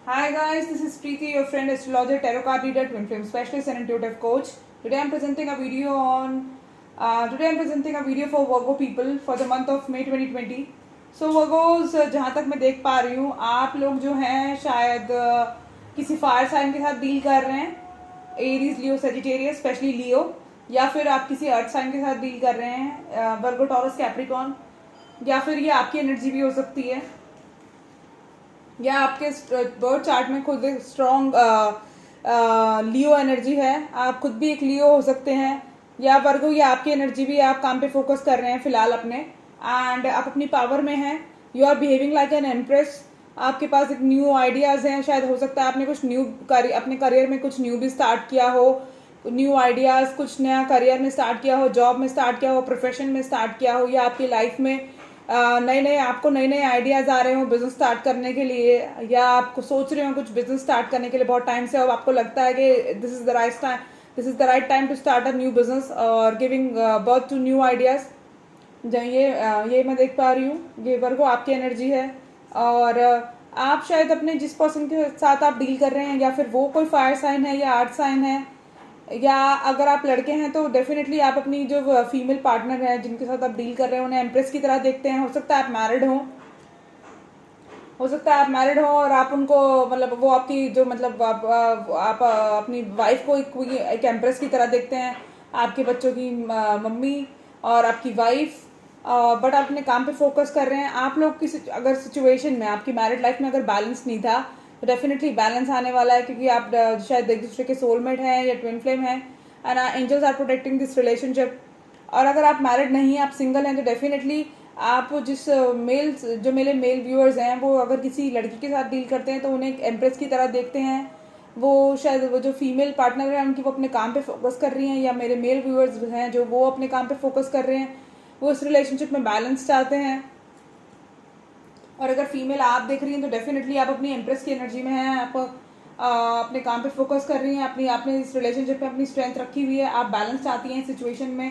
Hi guys, this is Preeti, your friend astrologer, tarot card reader, twin flame specialist, and intuitive coach. Today I'm presenting a video for Virgo people for the month of May 2020. So Virgos, जहाँ तक मैं देख पा रही हूँ, आप लोग जो हैं शायद किसी फायर साइन के साथ डील कर रहे हैं, एरीज, लियो, सेजिटेरियस, स्पेशली लियो, या फिर आप किसी अर्थ साइन के साथ डील कर रहे हैं, वर्गो, टॉरस, कैप्रिकॉन, या फिर ये आपकी एनर्जी भी हो सकती है, या आपके बर्थ चार्ट में खुद स्ट्रॉन्ग लियो एनर्जी है, आप खुद भी एक लियो हो सकते हैं, या वर्गो ये आपकी एनर्जी भी, आप काम पे फोकस कर रहे हैं फिलहाल अपने, एंड आप अपनी पावर में हैं, you are behaving like an empress, आपके पास एक न्यू आइडियाज़ हैं, शायद हो सकता है आपने कुछ न्यू अपने करियर में कुछ न्यू भी स्टार्ट किया हो, न्यू आइडियाज़, कुछ नया करियर में स्टार्ट किया हो, जॉब में स्टार्ट किया हो, प्रोफेशन में स्टार्ट किया हो, या आपकी लाइफ में आपको नए नए आइडियाज़ आ रहे हो बिजनेस स्टार्ट करने के लिए, या आपको सोच रहे हो कुछ बिजनेस स्टार्ट करने के लिए बहुत टाइम से, और आपको लगता है कि this is the right time to start a new business और giving birth to new ideas. ये मैं देख पा रही हूँ, ये वर्गो आपकी एनर्जी है, और आप शायद अपने जिस पर्सन के साथ आप डील कर रहे हैं, या फिर वो कोई फायर साइन है या अर्थ साइन है, या अगर आप लड़के हैं तो डेफिनेटली आप अपनी जो फीमेल पार्टनर है जिनके साथ आप डील कर रहे हैं उन्हें एम्प्रेस की तरह देखते हैं। हो सकता है आप मैरिड हो और आप उनको मतलब वो आपकी जो मतलब आप अपनी वाइफ को एक एम्प्रेस की तरह देखते हैं, आपके बच्चों की मम्मी और आपकी वाइफ, बट आप अपने काम पे फोकस कर रहे हैं। आप लोग की अगर सिचुएशन में आपकी मैरिड लाइफ में अगर बैलेंस नहीं था तो डेफिनेटली बैलेंस आने वाला है, क्योंकि आप शायद एक दूसरे के सोलमेट हैं या ट्विन फ्लेम हैं, and angels are protecting this relationship. और अगर आप मैरिड नहीं हैं, आप सिंगल हैं, तो डेफिनेटली आप जो मेरे मेल व्यूअर्स हैं वो अगर किसी लड़की के साथ डील करते हैं तो उन्हें एक एम्प्रेस की तरह देखते हैं। वो शायद वो जो फीमेल पार्टनर है उनकी वो अपने काम पे फोकस कर रही हैं, या मेरे मेल व्यूअर्स हैं जो वो अपने काम पे फोकस कर रहे हैं, वो इस रिलेशनशिप में बैलेंस चाहते हैं। और अगर फीमेल आप देख रही हैं तो डेफिनेटली आप अपनी एम्प्रेस की एनर्जी में हैं, आप अपने काम पे फोकस कर रही हैं, आपने इस रिलेशनशिप में अपनी स्ट्रेंथ रखी हुई है, आप बैलेंस चाहती हैं इस सिचुएशन में।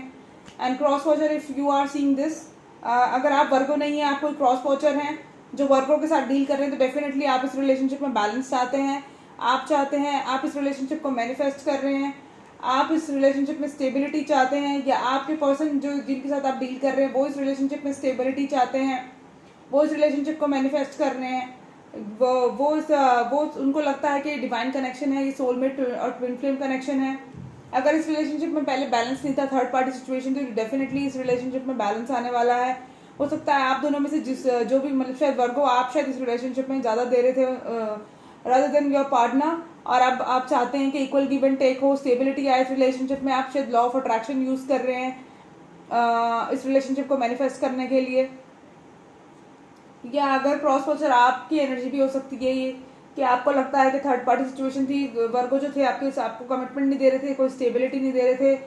And cross watcher, if you are seeing this, अगर आप वर्गो नहीं है, आप कोई क्रॉस वॉचर हैं जो वर्गो के साथ डील कर रहे हैं, तो डेफिनेटली आप इस रिलेशनशिप में बैलेंस चाहते हैं, आप इस रिलेशनशिप को मैनिफेस्ट कर रहे हैं, आप इस रिलेशनशिप में स्टेबिलिटी चाहते हैं, या आपके पर्सन जो जिनके साथ आप डील कर रहे हैं वो इस रिलेशनशिप में स्टेबिलिटी चाहते हैं, वो इस रिलेशनशिप को मैनिफेस्ट कर रहे हैं। वो उनको लगता है कि डिवाइन कनेक्शन है, ये सोलमेट और ट्विन फ्लेम कनेक्शन है। अगर इस रिलेशनशिप में पहले बैलेंस नहीं था, थर्ड पार्टी सिचुएशन थी, तो डेफिनेटली इस रिलेशनशिप में बैलेंस आने वाला है। हो सकता है आप दोनों में से जो भी मतलब शायद वर्गो आप शायद इस रिलेशनशिप में ज़्यादा दे रहे थे रादर देन योर पार्टनर, और अब आप चाहते हैं कि इक्वल गिव एंड टेक हो, स्टेबिलिटी आए इस रिलेशनशिप में। आप शायद लॉ ऑफ अट्रैक्शन यूज़ कर रहे हैं इस रिलेशनशिप को मैनिफेस्ट करने के लिए। या अगर क्रॉस वॉचर आपकी एनर्जी भी हो सकती है ये, कि आपको लगता है कि थर्ड पार्टी सिचुएशन थी, वर्गो जो थे आपको कमिटमेंट नहीं दे रहे थे, कोई स्टेबिलिटी नहीं दे रहे थे,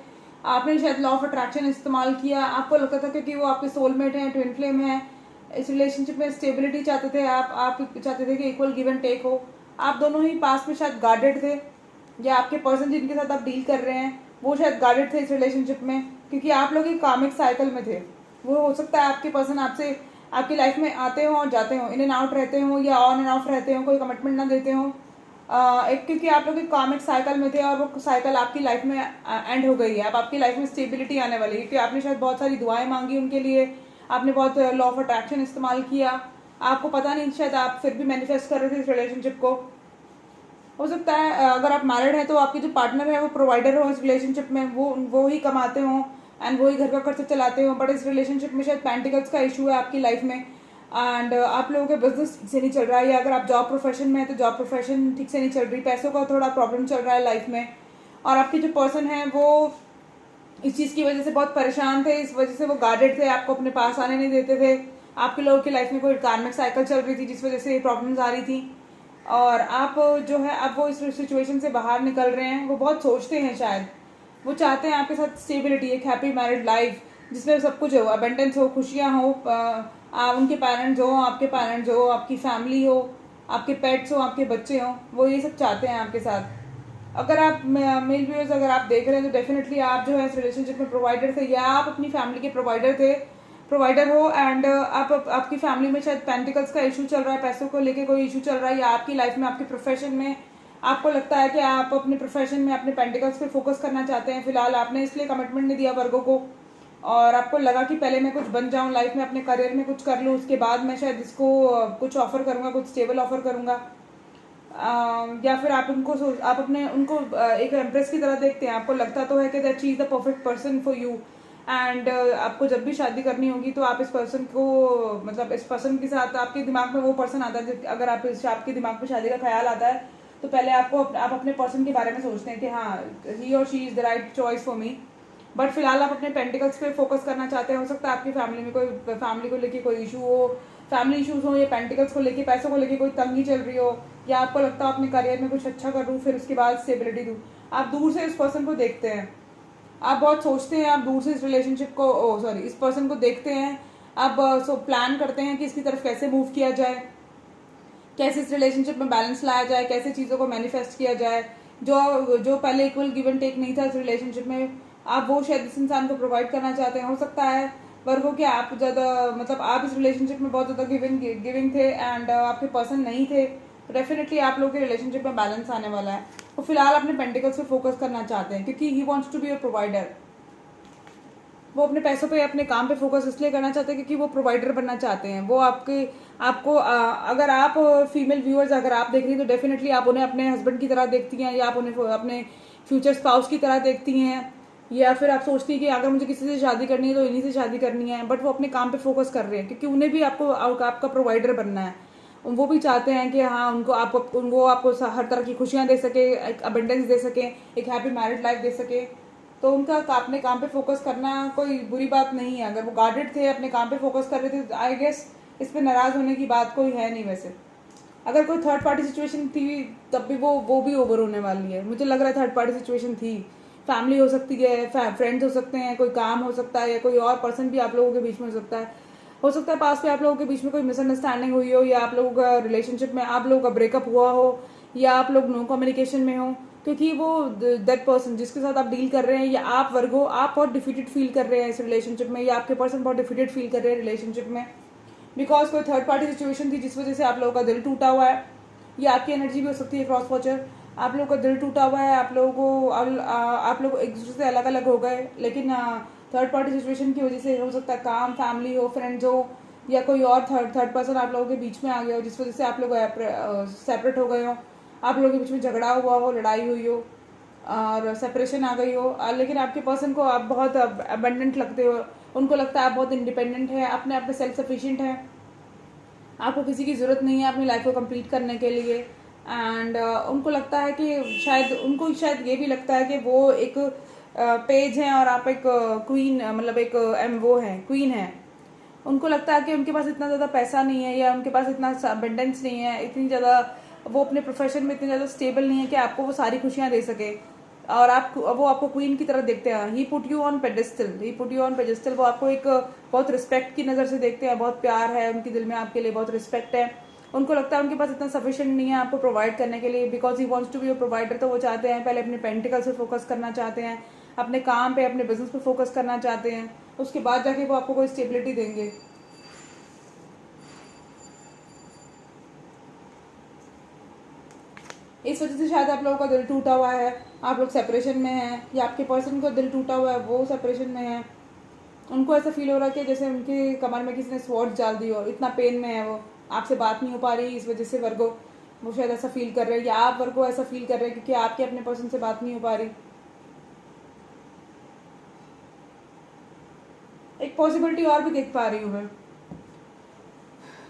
आपने शायद लॉ ऑफ अट्रैक्शन इस्तेमाल किया, आपको लगता था क्योंकि वो आपके सोलमेट हैं, ट्विन फ्लेम हैं, इस रिलेशनशिप में स्टेबिलिटी चाहते थे, आप चाहते थे कि इक्वल गिव एंड टेक हो। आप दोनों ही पास में शायद गार्डेड थे, या आपके पर्सन जिनके साथ आप डील कर रहे हैं वो शायद गार्डेड थे इस रिलेशनशिप में, क्योंकि आप लोग एक कामिक साइकिल में थे। वो हो सकता है आपके पर्सन आपकी लाइफ में आते हो और जाते हो, इन एंड आउट रहते हो या ऑन एंड ऑफ रहते हो, कोई कमिटमेंट ना देते हो, क्योंकि आप लोग एक कामिक साइकिल में थे और वो साइकिल आपकी लाइफ में एंड हो गई है। अब आपकी लाइफ में स्टेबिलिटी आने वाली है, क्योंकि आपने शायद बहुत सारी दुआएं मांगी उनके लिए, आपने बहुत लॉ ऑफ अट्रैक्शन इस्तेमाल किया, आपको पता नहीं, शायद आप फिर भी मैनिफेस्ट कर रहे थे इस रिलेशनशिप को। हो सकता है अगर आप मैरिड हैं तो आपके जो पार्टनर है वो प्रोवाइडर हो इस रिलेशनशिप में, वो ही कमाते हों एंड वो ही घर का खर्चा चलाते हो, बट इस रिलेशनशिप में शायद पेंटिकल्स का इशू है आपकी लाइफ में, एंड आप लोगों का बिजनेस ठीक से नहीं चल रहा है, या अगर आप जॉब प्रोफेशन में है तो जॉब प्रोफेशन ठीक से नहीं चल रही, पैसों का थोड़ा प्रॉब्लम चल रहा है लाइफ में, और आपके जो पर्सन है वो इस चीज़ की वजह से बहुत परेशान थे, इस वजह से वो गार्डेड थे, आपको अपने पास आने नहीं देते थे। आपके लोगों की लाइफ में कोई कार्मिक साइकिल चल रही थी जिस वजह से प्रॉब्लम्स आ रही थी, और आप जो है अब वो इस सिचुएशन से बाहर निकल रहे हैं। वो बहुत सोचते हैं, शायद वो चाहते हैं आपके साथ स्टेबिलिटी, एक हैप्पी मैरिड लाइफ जिसमें सब कुछ हो, अबेंडेंस हो, खुशियाँ हो, उनके पेरेंट्स हो, आपके पेरेंट्स हो, आपकी फैमिली हो, आपके पेट्स हो, आपके बच्चे हो, वो ये सब चाहते हैं आपके साथ। अगर आप मेल व्यूअर्स अगर आप देख रहे हैं तो डेफिनेटली आप जो है इस रिलेशनशिप में प्रोवाइडर थे, या आप अपनी फैमिली के प्रोवाइडर थे, प्रोवाइडर हो एंड आपकी फैमिली में शायद पेंटिकल्स का इशू चल रहा है, पैसों को लेके कोई इशू चल रहा है, या आपकी लाइफ में आपके प्रोफेशन में आपको लगता है कि आप अपने प्रोफेशन में अपने पेंटिकल्स पे फोकस करना चाहते हैं। फिलहाल आपने इसलिए कमिटमेंट नहीं दिया वर्गों को, और आपको लगा कि पहले मैं कुछ बन जाऊं लाइफ में, अपने करियर में कुछ कर लूं, उसके बाद मैं शायद इसको कुछ ऑफर करूंगा, कुछ स्टेबल ऑफर करूंगा। या फिर आप आप अपने उनको एक एम्प्रेस की तरह देखते हैं। आपको लगता तो है कि that she is the perfect person for you, and आपको जब भी शादी करनी होगी तो आप इस पर्सन को, मतलब इस पर्सन के साथ आपके दिमाग में वो पर्सन आता है। अगर आपके दिमाग में शादी का ख्याल आता है तो पहले आप अपने पर्सन के बारे में सोचते हैं कि हाँ ही और she is the right choice for me. But फिलहाल आप अपने पेंटिकल्स पे फोकस करना चाहते हैं। हो सकता है आपकी फैमिली में कोई फैमिली को लेके कोई इशू हो, फैमिली इशूज हो, या पेंटिकल्स को लेके, पैसों को लेके कोई तंगी चल रही हो, या आपको लगता है अपने करियर में कुछ अच्छा कर दूँ फिर उसके बाद स्टेबिलिटी दूँ। आप दूर से इस पर्सन को देखते हैं, आप बहुत सोचते हैं, आप दूर से इस रिलेशनशिप को इस पर्सन को देखते हैं। आप प्लान करते हैं कि इसकी तरफ कैसे मूव किया जाए, कैसे इस रिलेशनशिप में बैलेंस लाया जाए, कैसे चीज़ों को मैनिफेस्ट किया जाए। जो पहले इक्वल गिव एंड टेक नहीं था इस रिलेशनशिप में, आप वो शायद इस इंसान को प्रोवाइड करना चाहते हैं। हो सकता है वर्गों के आप ज़्यादा, मतलब आप इस रिलेशनशिप में बहुत ज़्यादा गिविंग थे एंड आपके पर्सन नहीं थे, तो डेफिनेटली आप लोगों के रिलेशनशिप में बैलेंस आने वाला है। तो फिलहाल अपने पेंटिकल्स पे फोकस करना चाहते हैं क्योंकि he wants to be your provider. वो अपने पैसों पे, अपने काम पे फोकस इसलिए करना चाहते हैं क्योंकि वो प्रोवाइडर बनना चाहते हैं। वो आपको अगर आप फीमेल व्यूअर्स अगर आप देख रही हैं तो डेफिनेटली आप उन्हें अपने हस्बैंड की तरह देखती हैं, या आप उन्हें अपने फ्यूचर स्पाउस की तरह देखती हैं, या फिर आप सोचती हैं कि अगर मुझे किसी से शादी करनी है तो इन्हीं से शादी करनी है। बट वो अपने काम पे फोकस कर रहे हैं क्योंकि उन्हें भी आपका प्रोवाइडर बनना है। वो भी चाहते हैं कि हाँ वो आपको हर तरह की खुशियाँ दे सके, एक अबेंडेंस दे सके, एक हैप्पी मैरिड लाइफ दे सके। तो उनका अपने काम पे फोकस करना कोई बुरी बात नहीं है। अगर वो गार्डेड थे, अपने काम पे फोकस कर रहे थे, तो आई गेस इस पे नाराज होने की बात कोई है नहीं। वैसे अगर कोई थर्ड पार्टी सिचुएशन थी तब भी वो भी ओवर होने वाली है। मुझे लग रहा है थर्ड पार्टी सिचुएशन थी, फैमिली हो सकती है, फ्रेंड्स हो सकते हैं, कोई काम हो सकता है, या कोई और पर्सन भी आप लोगों के बीच में हो सकता है। हो सकता है पास में आप लोगों के बीच में कोई मिसअंडरस्टैंडिंग हुई हो, या आप लोगों का रिलेशनशिप में आप लोगों का ब्रेकअप हुआ हो, या आप लोग नो कम्युनिकेशन में हो, क्योंकि वो दैट पर्सन जिसके साथ आप डील कर रहे हैं, या आप वर्गो आप बहुत डिफीटेड फील कर रहे हैं इस रिलेशनशिप में, या आपके पर्सन बहुत डिफीटेड फील कर रहे हैं रिलेशनशिप में, बिकॉज कोई थर्ड पार्टी सिचुएशन थी जिस वजह से आप लोगों का दिल टूटा हुआ है। या आपकी एनर्जी भी हो सकती है क्रॉस वॉचर, आप लोगों का दिल टूटा हुआ है, आप लोग एक दूसरे से अलग अलग हो गए, लेकिन थर्ड पार्टी सिचुएशन की वजह से हो सकता है काम, फैमिली हो, फ्रेंड्स हो, या कोई और थर्ड पर्सन आप लोगों के बीच में आ गया हो जिस वजह से आप लोग सेपरेट हो गए हो, आप लोगों के बीच में झगड़ा हुआ हो, लड़ाई हुई हो और सेपरेशन आ गई हो। लेकिन आपके पर्सन को आप बहुत अबंडेंट लगते हो, उनको लगता है आप बहुत इंडिपेंडेंट है, अपने आप में सेल्फ सफिशिएंट है, आपको किसी की ज़रूरत नहीं है अपनी लाइफ को कंप्लीट करने के लिए। एंड उनको लगता है कि उनको शायद ये भी लगता है कि वो एक पेज हैं और आप एक क्वीन, मतलब एक वो है, क्वीन है। उनको लगता है कि उनके पास इतना ज़्यादा पैसा नहीं है, या उनके पास इतना अबंडेंस नहीं है, इतनी ज़्यादा वो अपने प्रोफेशन में इतने ज़्यादा स्टेबल नहीं है कि आपको वो सारी खुशियाँ दे सके, और वो आपको क्वीन की तरह देखते हैं। ही पुट यू ऑन पेडेस्टल, वो आपको एक बहुत रिस्पेक्ट की नज़र से देखते हैं, बहुत प्यार है उनके दिल में आपके लिए, बहुत रिस्पेक्ट है। उनको लगता है उनके पास इतना सफिशिएंट नहीं है आपको प्रोवाइड करने के लिए, because he wants to be your provider. तो वो चाहते हैं पहले अपने पेंटिकल से फोकस करना चाहते हैं, अपने काम पे, अपने बिजनेस पे फोकस करना चाहते हैं, उसके बाद जाके वो आपको कोई स्टेबिलिटी देंगे। इस वजह से शायद आप लोगों का दिल टूटा हुआ है, आप लोग सेपरेशन में हैं, या आपके पर्सन को दिल टूटा हुआ है, वो सेपरेशन में है। उनको ऐसा फील हो रहा है कि जैसे उनके कमर में किसी ने स्वॉर्ड डाल दी हो, इतना पेन में है वो, आपसे बात नहीं हो पा रही, इस वजह से वर्गो वो शायद ऐसा फील कर रहे हैं, या आप वर्गो ऐसा फील कर रहे हैं क्योंकि आपके अपने पर्सन से बात नहीं हो पा रही। एक पॉसिबिलिटी और भी देख पा रही हूँ मैं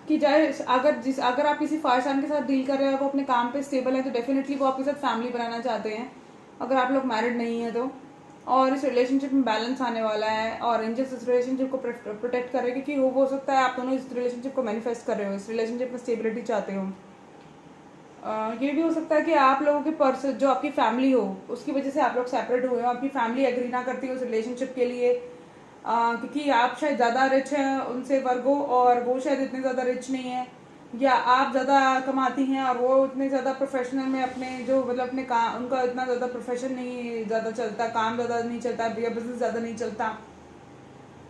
कि अगर आप किसी फारसान के साथ डील कर रहे हैं, वो अपने काम पे स्टेबल है, तो डेफिनेटली वो आपके साथ फैमिली बनाना चाहते हैं, अगर आप लोग मैरिड नहीं है तो। और इस रिलेशनशिप में बैलेंस आने वाला है, और एंजल्स इस रिलेशनशिप को प्रोटेक्ट कर रहे हैं, क्योंकि हो सकता है आप दोनों इस रिलेशनशिप को मैनिफेस्ट कर रहे हो, इस रिलेशनशिप में स्टेबिलिटी चाहते हो। ये भी हो सकता है कि आप लोगों के पर्सन, जो आपकी फैमिली हो, उसकी वजह से आप लोग सेपरेट हुए हो, आपकी फैमिली एग्री ना करती हो उस रिलेशनशिप के लिए, क्योंकि आप शायद ज़्यादा रिच हैं उनसे वर्गो, और वो शायद इतने ज़्यादा रिच नहीं है, या आप ज़्यादा कमाती हैं और वो इतने ज़्यादा प्रोफेशनल में अपने जो मतलब अपने काम, उनका इतना ज़्यादा प्रोफेशन नहीं ज़्यादा चलता, काम ज़्यादा नहीं चलता, या बिजनेस ज़्यादा नहीं चलता।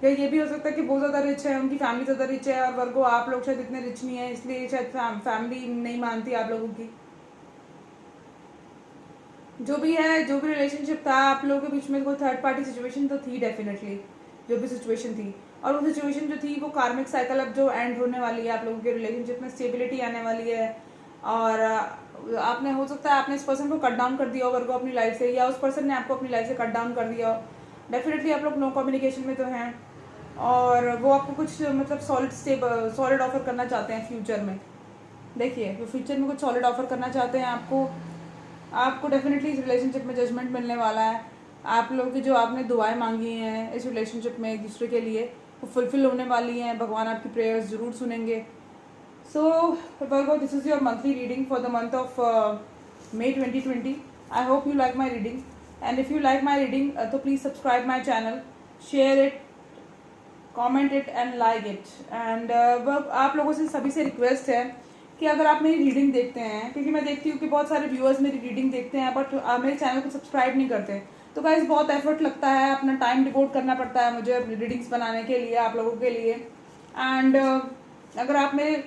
या ये भी हो सकता है कि बहुत ज़्यादा रिच है, उनकी फैमिली ज़्यादा रिच है, और वर्गो आप लोग शायद इतने रिच नहीं है, इसलिए शायद फैमिली नहीं मानती आप लोगों की। जो भी है, जो भी रिलेशनशिप था आप लोगों के बीच में, कोई थर्ड पार्टी सिचुएशन तो थी डेफिनेटली, जो भी सिचुएशन थी, और वो सिचुएशन जो थी वो कार्मिक साइकिल अब जो एंड होने वाली है, आप लोगों के रिलेशनशिप में स्टेबिलिटी आने वाली है। और आपने, हो सकता है आपने इस पर्सन को कट डाउन कर दिया हो वर्गो अपनी लाइफ से, या उस पर्सन ने आपको अपनी लाइफ से कट डाउन कर दिया हो। डेफिनेटली आप लोग नो कम्युनिकेशन में तो हैं, और वो आपको कुछ मतलब सॉलिड ऑफर करना चाहते हैं फ्यूचर में। देखिए, वो फ्यूचर में कुछ सॉलिड ऑफर करना चाहते हैं आपको डेफिनेटली इस रिलेशनशिप में जजमेंट मिलने वाला है। आप लोगों की जो आपने दुआएं मांगी हैं इस रिलेशनशिप में एक दूसरे के लिए, वो फुलफिल होने वाली हैं। भगवान आपकी प्रेयर्स ज़रूर सुनेंगे। So Virgo, this is your monthly reading for the month of May 2020. I hope you like my reading, and if you like my reading तो please subscribe my channel, share it, comment it and like it. And आप लोगों से सभी से request है कि अगर आप मेरी रीडिंग देखते हैं, क्योंकि मैं देखती हूँ कि बहुत सारे व्यूअर्स मेरी रीडिंग देखते हैं बट मेरे चैनल को सब्सक्राइब नहीं करते, तो गाइस बहुत एफर्ट लगता है, अपना टाइम डिवोट करना पड़ता है मुझे अपनी रीडिंग्स बनाने के लिए आप लोगों के लिए। एंड अगर आप मेरे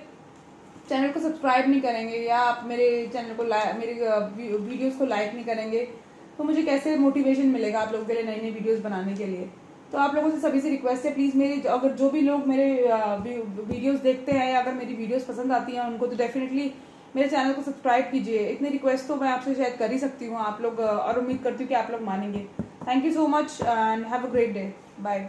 चैनल को सब्सक्राइब नहीं करेंगे, या आप मेरे चैनल को मेरी वीडियोज़ को लाइक नहीं करेंगे, तो मुझे कैसे मोटिवेशन मिलेगा आप लोगों के लिए नई नई वीडियोज़ बनाने के लिए। तो आप लोगों से सभी से रिक्वेस्ट है, प्लीज़ मेरी, अगर जो भी लोग मेरे वीडियोस देखते हैं या अगर मेरी वीडियोस पसंद आती हैं उनको, तो डेफिनेटली मेरे चैनल को सब्सक्राइब कीजिए। इतनी रिक्वेस्ट तो मैं आपसे शायद कर ही सकती हूँ आप लोग, और उम्मीद करती हूँ कि आप लोग मानेंगे। Thank you so much and have a great day. Bye.